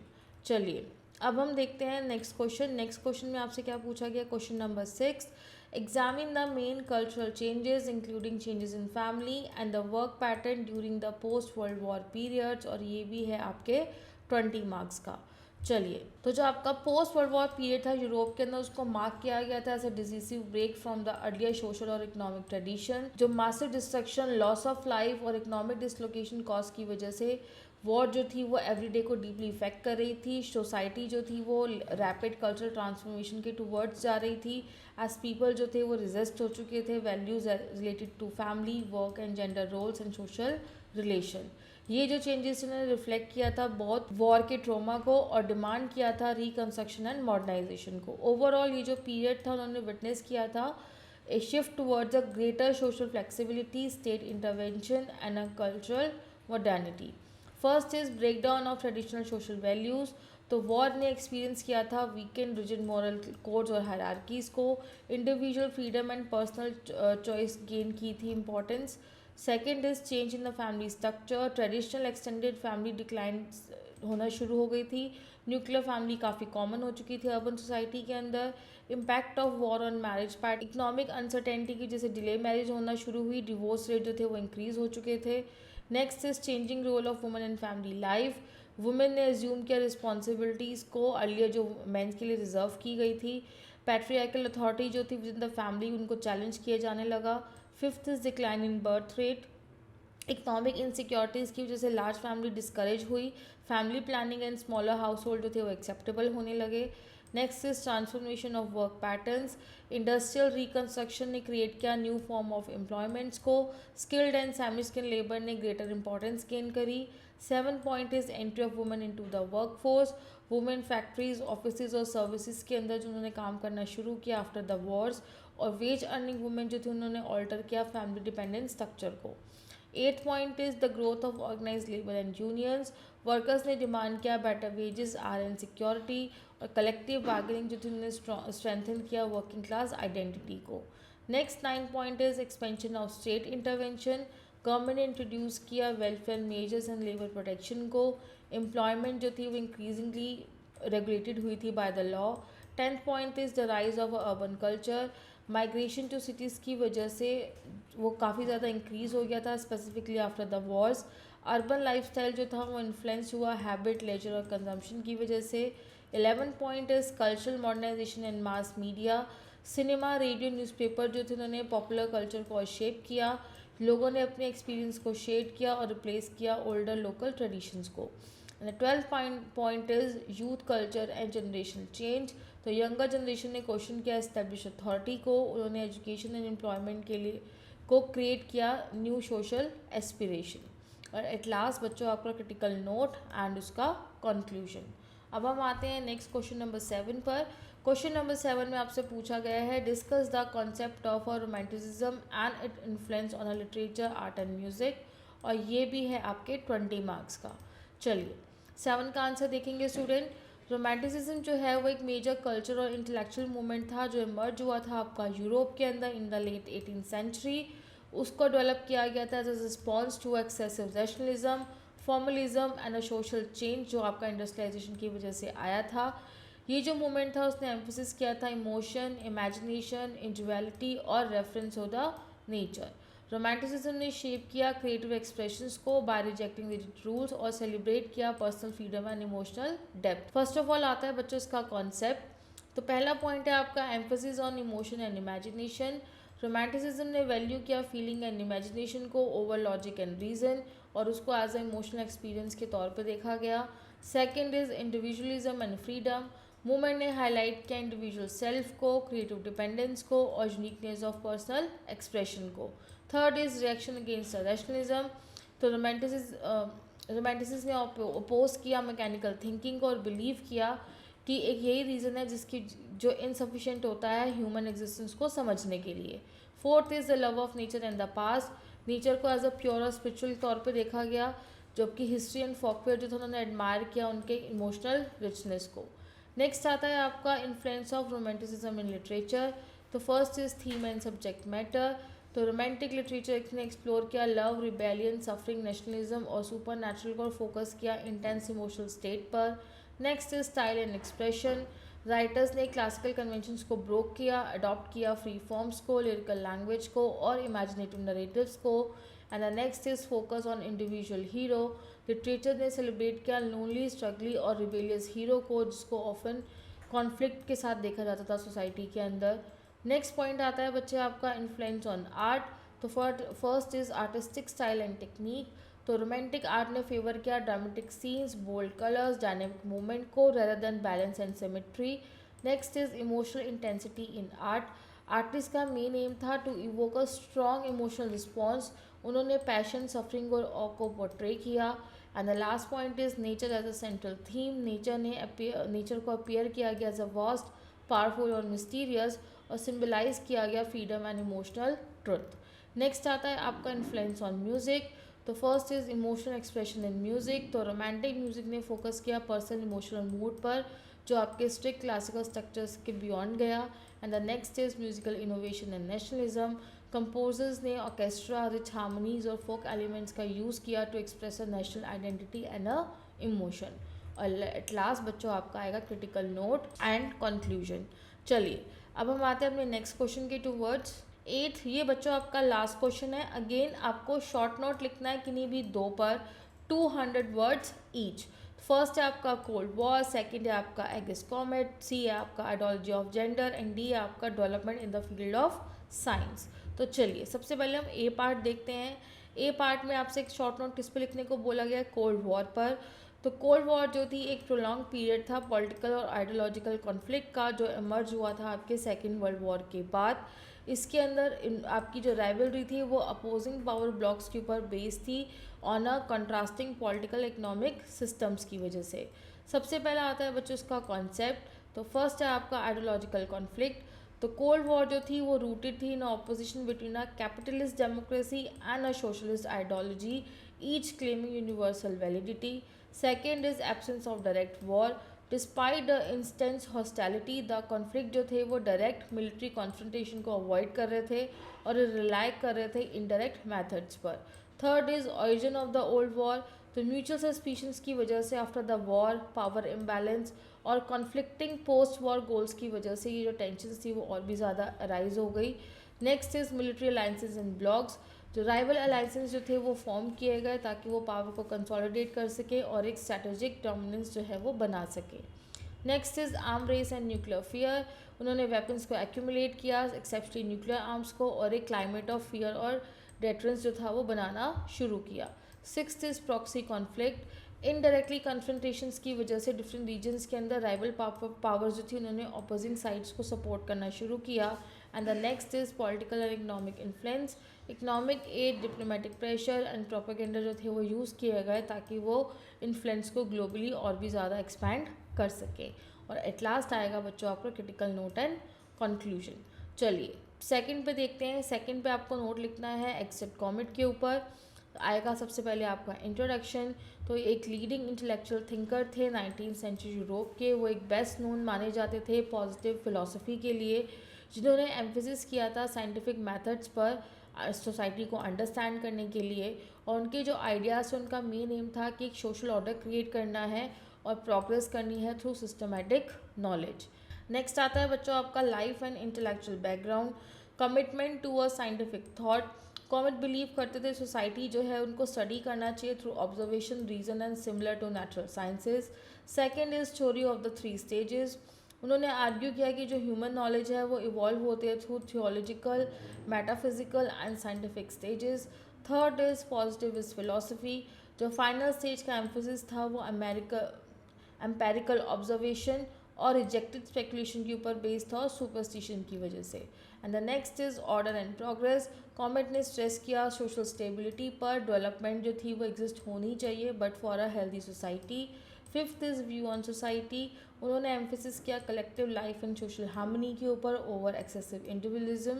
चलिए अब हम देखते हैं नेक्स्ट क्वेश्चन। नेक्स्ट क्वेश्चन में आपसे क्या पूछा गया, question number 6, examine the main cultural changes including changes in family and the work pattern during the post world war periods, और ये भी है आपके 20 मार्क्स का। चलिए तो जो आपका पोस्ट वर्ल्ड वॉर पीरियड था यूरोप के अंदर, उसको मार्क किया गया था as a decisive break from the earlier social और इकोनॉमिक ट्रेडिशन। जो massive destruction, loss of life और इकोनॉमिक डिसलोकेशन कॉज की वजह से वॉर जो थी वो एवरीडे को डीपली इफेक्ट कर रही थी। सोसाइटी जो थी वो रैपिड कल्चरल ट्रांसफॉर्मेशन के टूवर्ड्स जा रही थी, एज पीपल जो थे वो रेजिस्ट हो चुके थे values related to family, work and gender roles and social relation. ये जो चेंजेस उन्होंने रिफ्लेक्ट किया था बहुत वॉर के ट्रोमा को और डिमांड किया था रिकंस्ट्रक्शन एंड मॉडर्नाइजेशन को। ओवरऑल ये जो पीरियड था उन्होंने विटनेस किया था a shift towards a greater social flexibility, state intervention and a cultural modernity. First is break down of traditional social values, तो वॉर ने एक्सपीरियंस किया था वीकेंड रिजिड मॉरल कोड्स और हायरार्कीज़ को। Individual freedom and personal choice gain की थी importance. Second is change in the family structure, traditional extended family decline होना शुरू हो गई थी। न्यूक्लियर फैमिली काफ़ी कॉमन हो चुकी थी अर्बन सोसाइटी के अंदर। Impact of war on marriage pattern, economic uncertainty की जैसे डिले मैरिज होना शुरू हुई, डिवोर्स रेट जो थे वो इंक्रीज हो चुके थे। Next is changing role of women in family life, women ने एज्यूम किया रिस्पॉन्सिबिलिटीज़ को अर्लियर जो मेंस के लिए रिजर्व की गई थी। पैट्रियार्कल अथॉरिटी जो थी विद इन द फैमिली उनको चैलेंज किया जाने लगा। Fifth is decline in birth rate, economic insecurities की वजह से लार्ज फैमिली डिस्करेज हुई, family planning and smaller house hold जो थे वो एक्सेप्टेबल होने लगे। Next is transformation of work patterns, industrial reconstruction ने क्रिएट किया न्यू फॉर्म ऑफ एम्प्लॉयमेंट्स को, skilled and semi skilled labour ने ग्रेटर इंपॉर्टेंस गेन करी। 7 point is entry of women into the work force, women factories, office और services के अंदर जो उन्होंने काम करना शुरू किया आफ्टर द वॉर्स, और वेज अर्निंग वुमेन जो थी उन्होंने ऑल्टर किया फैमिली डिपेंडेंट स्ट्रक्चर को। 8 point is the growth of organise labour and unions, workers ने डिमांड किया better wages, are and security, और कलेक्टिव बार्गेनिंग जो थी उन्होंने स्ट्रेंथन किया वर्किंग क्लास आइडेंटिटी को। Next 9 point is expansion of state intervention, government ने इंट्रोड्यूस किया welfare measures and labour protection को, एम्प्लॉयमेंट जो थी वो इंक्रीजिंगली रेगुलेटेड हुई थी by the law. 10th point is the rise of urban culture, migration to cities की वजह से वो काफ़ी ज़्यादा इंक्रीज़ हो गया था specifically after the Wars. Urban lifestyle जो था वो इन्फ्लुएंस हुआ हैबिट, लेजर और कंजम्पशन की वजह से। 11 point is cultural modernisation and mass media, cinema, radio, newspaper जो थे उन्होंने पॉपुलर कल्चर को शेप किया, लोगों ने अपने एक्सपीरियंस को शेड किया और रिप्लेस किया ओल्डर लोकल ट्रेडिशंस को। And 12th point is youth culture and generational change, तो यंगर जनरेशन ने क्वेश्चन किया एस्टेब्लिश अथॉरिटी को, उन्होंने एजुकेशन एंड एम्प्लॉयमेंट के लिए को क्रिएट किया न्यू सोशल एस्पिरेशन। और एट लास्ट बच्चों आपका क्रिटिकल नोट एंड उसका कंक्लूजन। अब हम आते हैं नेक्स्ट क्वेश्चन नंबर 7 पर। क्वेश्चन नंबर 7 में आपसे पूछा गया है discuss the concept of a romanticism and it influence on a literature, art and music, और ये भी है आपके 20 मार्क्स का। चलिए 7 का आंसर देखेंगे स्टूडेंट। रोमांटिसिज्म जो है वो एक मेजर कल्चर और इंटेलेक्चुअल मूवमेंट था जो इमर्ज हुआ था आपका यूरोप के अंदर in the late 18th century. उसको डेवलप किया गया था as a response to excessive rationalism, formalism and a social change जो आपका इंडस्ट्रियलाइजेशन की वजह से आया था। ये जो मूवमेंट था उसने एम्फोसिस किया था इमोशन, इमेजिनेशन, इंडिविजुअलिटी और reference of the nature. Romanticism ने शेप किया क्रिएटिव एक्सप्रेशंस को बाय रिजेक्टिंग रिजिड रूल्स और सेलिब्रेट किया personal freedom and emotional depth. First of all आता है बच्चों इसका कॉन्सेप्ट। तो पहला पॉइंट है आपका emphasis on emotion and imagination. Romanticism ने वैल्यू किया फीलिंग एंड इमेजिनेशन को ओवर लॉजिक एंड रीजन और उसको एज अ इमोशनल एक्सपीरियंस के तौर पर देखा गया। Second is individualism and freedom. Movement ने हाईलाइट किया इंडिविजुअल सेल्फ को, क्रिएटिव डिपेंडेंस को और यूनिकनेस ऑफ पर्सनल एक्सप्रेशन को। Third is reaction against rationalism. तो रोमांटिसिस ने अपोज किया मैकेनिकल थिंकिंग को और बिलीव किया कि एक यही रीज़न है जिसकी जो इनसफिशेंट होता है ह्यूमन एग्जिस्टेंस को समझने के लिए। Fourth is the love of nature and the past. Nature को एज अ प्योर और स्पिरिचुअल तौर पे देखा गया। जबकि हिस्ट्री एंड फोकफेयर जो था उन्होंने एडमायर किया उनके इमोशनल रिचनेस को। नेक्स्ट आता है आपका influence of romanticism in literature. तो first is theme and subject matter. तो रोमांटिक लिटरेचर ने एक्सप्लोर किया लव, रिबेलियन, सफरिंग, नेशनलिज्म और सुपर नेचुरल को फोकस किया इंटेंस इमोशनल स्टेट पर। Next is style and expression. Writers ने क्लासिकल कन्वेंशंस को ब्रोक किया, अडॉप्ट किया फ्री फॉर्म्स को, लिरिकल लैंग्वेज को और इमेजिनेटिव नरेटिव्स को। And the next is focus on individual hero. Literature ने सेलिब्रेट किया लोनली, स्ट्रगली और रिबेलियस हीरो को, जिसको ऑफन कॉन्फ्लिक्ट के साथ देखा जाता था सोसाइटी के अंदर। नेक्स्ट पॉइंट आता है बच्चे आपका इन्फ्लुएंस ऑन आर्ट। तो first is artistic style and technique. तो रोमांटिक आर्ट ने फेवर किया dramatic scenes, bold colours, dynamic movement को rather than balance and symmetry. Next is emotional intensity in art. Artist का मेन एम था to evoke a strong emotional response. उन्होंने passion, suffering और awe को portray किया। And the last point is nature as a central theme. Nature को appear किया गया as a vast, powerful और मिस्टीरियस, और सिम्बलाइज किया गया freedom and emotional truth. Next आता है आपका इन्फ्लुएंस ऑन म्यूजिक। तो first is emotional expression in music. तो रोमांटिक म्यूजिक ने फोकस किया पर्सनल इमोशनल मूड पर, जो आपके स्ट्रिक्ट क्लासिकल स्ट्रक्चर्स के बियॉन्ड गया। And the next is musical innovation and nationalism. Composers ने ऑर्केस्ट्रा, रिच हार्मनीज और फोक एलिमेंट्स का यूज़ किया to express a national identity and a emotion. और एट लास्ट बच्चों आपका आएगा क्रिटिकल नोट एंड कंक्लूजन। चलिए अब हम आते हैं अपने नेक्स्ट क्वेश्चन के टूवर्ड्स। एथ, ये बच्चों आपका लास्ट क्वेश्चन है। अगेन आपको शॉर्ट नोट लिखना है किन्हीं भी दो पर, 200 वर्ड्स ईच। फर्स्ट है आपका कोल्ड वॉर, सेकंड है आपका एगिस कॉमेट, सी है आपका ideology of gender and D है आपका development in the field of science. तो चलिए सबसे पहले हम ए पार्ट देखते हैं। ए पार्ट में आपसे एक शॉर्ट नोट किस पे लिखने को बोला गया है? कोल्ड वॉर पर। तो कोल्ड वॉर जो थी एक प्रोलॉन्ग पीरियड था पॉलिटिकल और आइडियोलॉजिकल कॉन्फ्लिक्ट का, जो इमर्ज हुआ था आपके सेकेंड वर्ल्ड वॉर के बाद। इसके अंदर आपकी जो राइवलरी थी वो अपोजिंग पावर ब्लॉक्स के ऊपर बेस्ड थी on a contrasting political economic systems की वजह से। सबसे पहला आता है बच्चों इसका कॉन्सेप्ट। तो फर्स्ट है आपका आइडियोलॉजिकल कॉन्फ्लिक्ट। तो कोल्ड वॉर जो थी वो रूटेड थी in opposition between a capitalist democracy and a socialist ideology, each claiming universal validity. Second is absence of direct war. Despite the instance hostility, the conflict जो थे वो direct military confrontation को avoid कर रहे थे और rely कर रहे थे इनडायरेक्ट मैथड्स पर। Third is origin of the old war. तो म्यूचुअल सस्पिशंस की वजह से after the war, power imbalance और कॉन्फ्लिक्टिंग पोस्ट वॉर गोल्स की वजह से ये जो टेंशन थी वो और भी ज़्यादा अराइज हो गई। Next is military alliances in blocks. जो राइवल अलाइंसेस जो थे वो फॉर्म किए गए ताकि वो पावर को कंसोलिडेट कर सके और एक स्ट्रेटेजिक डोमिनेंस जो है वो बना सके। Next is arm race and nuclear fear. उन्होंने वेपन्स को एक्यूमुलेट किया, एक्सेप्शनली न्यूक्लियर आर्म्स को, और एक क्लाइमेट ऑफ फियर और डेटरेंस जो था वो बनाना शुरू किया। Sixth is proxy conflict. Indirectly confrontations की वजह से डिफरेंट रीजन्स के अंदर राइवल पावर्स जो थी उन्होंने अपोजिंग साइड्स को सपोर्ट करना शुरू किया। And the next is political and economic influence. Economic aid, diplomatic pressure and propaganda जो थे वो यूज़ किए गए ताकि वो इन्फ्लुएंस को ग्लोबली और भी ज़्यादा एक्सपैंड कर सके। और एट लास्ट आएगा बच्चों आपका क्रिटिकल नोट एंड कंक्लूजन। चलिए सेकंड पे देखते हैं। सेकंड पे आपको नोट लिखना है एक्सेप्ट कॉमेट के ऊपर। आएगा सबसे पहले आपका इंट्रोडक्शन। तो एक लीडिंग इंटेलेक्चुअल थिंकर थे 19th सेंचुरी यूरोप के। वो एक बेस्ट नोन माने जाते थे पॉजिटिव फिलॉसफी के लिए, जिन्होंने एम्फेसिस किया था साइंटिफिक मेथड्स पर सोसाइटी को अंडरस्टैंड करने के लिए। और उनके जो आइडियाज़ उनका मेन एम था कि एक सोशल ऑर्डर क्रिएट करना है और प्रोग्रेस करनी है थ्रू सिस्टमेटिक नॉलेज। नेक्स्ट आता है बच्चों आपका life and intellectual background. Commitment to a scientific thought. Comte believe करते थे सोसाइटी जो है उनको स्टडी करना चाहिए through observation, reason and similar to natural sciences. Second is theory of the 3 stages. उन्होंने आर्ग्यू किया कि जो ह्यूमन नॉलेज है वो इवॉल्व होते हैं through theological, metaphysical and scientific stages. Third is positivist philosophy. जो फाइनल स्टेज का एम्फोसिस था वो एम्पेरिकल ऑब्जर्वेशन और रिजेक्टेड स्पेकुलेशन के ऊपर बेस्ड था और सुपरस्टिशन की वजह से। And the next is order and progress. Comet ने स्ट्रेस किया सोशल स्टेबिलिटी पर, डेवलपमेंट जो थी वो एग्जिस्ट होनी चाहिए but for a healthy society. Fifth is view on society. उन्होंने एम्फेसिस किया collective life and social harmony के ऊपर over excessive individualism.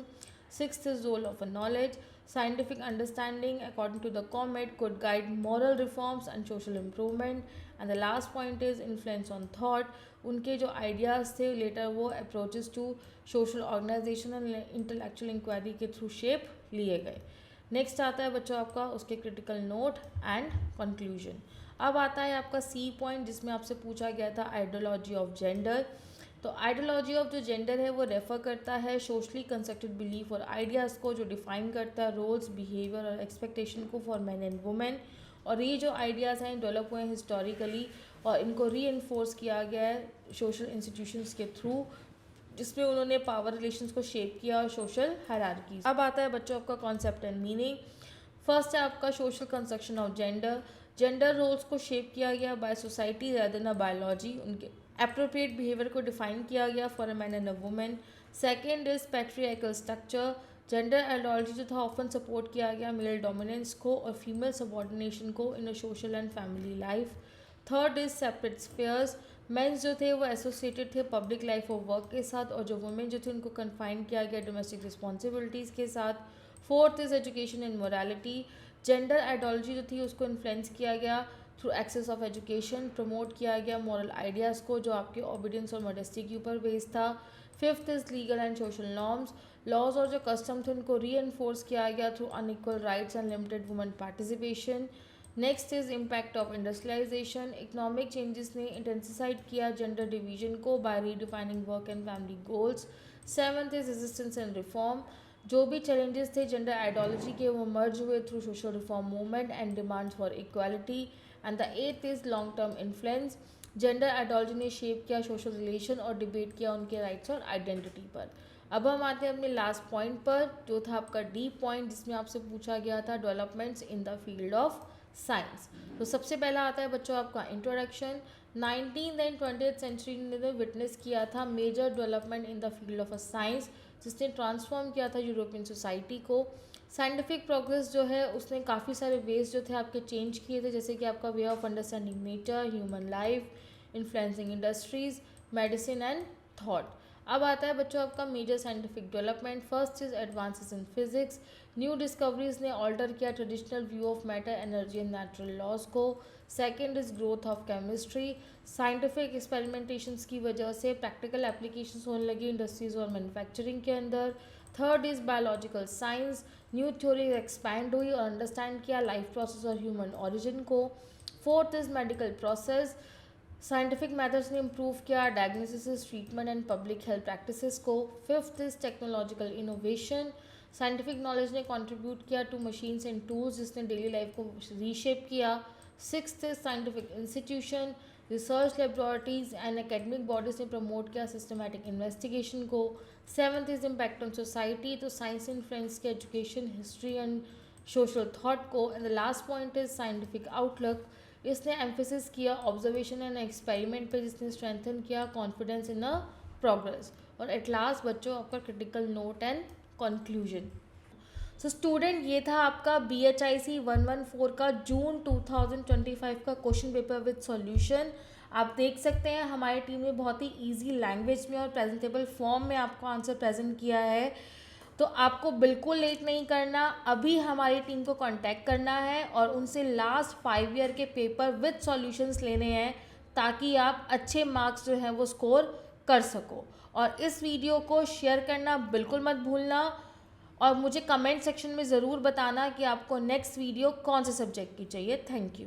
Sixth is role of a knowledge. Scientific understanding, according to the comet, could guide moral reforms and social improvement. And the last point is influence on thought. उनके जो ideas थे later वो approaches to social organisation and intellectual inquiry के through shape लिए गए. Next आता है बच्चों आपका उसके क्रिटिकल नोट एंड कंक्लूजन. अब आता है आपका सी पॉइंट जिसमें आपसे पूछा गया था आइडियोलॉजी ऑफ जेंडर. तो आइडियोलॉजी ऑफ जो जेंडर है वो रेफर करता है सोशली कंस्ट्रक्टेड बिलीफ और आइडियाज़ को जो डिफाइन करता है रोल्स, बिहेवियर और एक्सपेक्टेशन को फॉर मैन एंड वुमेन. और ये जो आइडियाज़ हैं डेवलप हुए हैं हिस्टोरिकली और इनको री इन्फोर्स किया गया है सोशल इंस्टीट्यूशंस के थ्रू जिसमें उन्होंने पावर रिलेशंस को शेप किया और सोशल हायरार्कीज. अब आता है बच्चों आपका कॉन्सेप्ट एंड मीनिंग. फर्स्ट है आपका social construction of gender. Gender roles को शेप किया गया by society rather than biology. उनके एप्रोप्रिएट बिहेवियर को डिफाइन किया गया for a man and a women. Second is patriarchal structure. Gender ideology जो था ऑफन सपोर्ट किया गया मेल डोमिनेंस को और फीमेल सबॉर्डिनेशन को in a social and family life. Third is separate spheres. Men's जो थे वो एसोसिएटेड थे पब्लिक लाइफ और वर्क के साथ और जो वुमेन जो थे उनको कन्फाइन किया गया डोमेस्टिक रिस्पॉन्सिबिलिटीज़ के साथ. Fourth is education and morality. Gender ideology जो थी उसको इन्फ्लुएंस किया गया through access of education. Promote किया गया मॉरल आइडियाज़ को जो आपके ओबीडियंस और मॉडेस्टी के ऊपर बेस्ड था. Fifth is legal and social norms. Laws और जो कस्टम थे उनको री एनफोर्स किया गया through unequal rights and limited women participation. Next is impact of industrialisation. Economic changes ने इंटेंसिफाइड किया जेंडर डिवीजन को by redefining work and family goals. Seventh is resistance and reform. जो भी challenges थे gender ideology के वो मर्ज हुए through social reform movement and demands for equality. And the eighth is long term influence. Gender ideology ने shape किया social relation और debate किया उनके राइट्स और आइडेंटिटी पर. अब हम आते हैं अपने लास्ट पॉइंट पर जो था आपका डी पॉइंट जिसमें आपसे पूछा गया था developments in the field of science. तो सबसे पहला आता है बच्चों आपका introduction. 19th and 20th century ने विटनेस किया था major development in the field of science जिसने ट्रांसफॉर्म किया था यूरोपियन सोसाइटी को. साइंटिफिक प्रोग्रेस जो है उसने काफ़ी सारे वेज जो थे आपके चेंज किए थे जैसे कि आपका way of understanding nature, human life, influencing industries, medicine and thought. अब आता है बच्चों आपका major scientific development. First is advances in physics. New discoveries ने ऑल्टर किया traditional view of matter, energy and natural laws को. Second is growth of chemistry. Scientific experimentations की वजह से प्रैक्टिकल एप्लीकेशंस होने लगी इंडस्ट्रीज और मैन्युफैक्चरिंग के अंदर. Third is biological science. New theory expand हुई और अंडरस्टैंड किया लाइफ प्रोसेस और ह्यूमन ओरिजिन को. Fourth is medical process. Scientific methods ने इम्प्रूव किया diagnosis, treatment and public health practices को. Fifth is technological innovation. Scientific knowledge ने contribute किया टू मशीन्स एंड टूल्स जिसने डेली लाइफ को रीशेप किया. Sixth is scientific institution. Research laboratories and academic bodies ने promote किया systematic investigation को. Seventh is impact on society. तो science influence किया education, history and social thought को. And the last point is scientific outlook. इसने emphasis किया observation and experiment पे जिसने स्ट्रेंथन किया कॉन्फिडेंस इन अ प्रोग्रेस. और एट लास्ट बच्चों आपका critical note and conclusion. So student ये था आपका BHIC 114 का जून 2025 का क्वेश्चन पेपर विद सॉल्यूशन. आप देख सकते हैं हमारी टीम ने बहुत ही इजी लैंग्वेज में और प्रेजेंटेबल फॉर्म में आपको आंसर प्रेजेंट किया है. तो आपको बिल्कुल लेट नहीं करना, अभी हमारी टीम को कांटेक्ट करना है और उनसे लास्ट 5 ईयर के पेपर विद सॉल्यूशंस लेने हैं ताकि आप अच्छे मार्क्स जो हैं वो स्कोर कर सको. और इस वीडियो को शेयर करना बिल्कुल मत भूलना और मुझे कमेंट सेक्शन में ज़रूर बताना कि आपको नेक्स्ट वीडियो कौन से सब्जेक्ट की चाहिए. Thank you.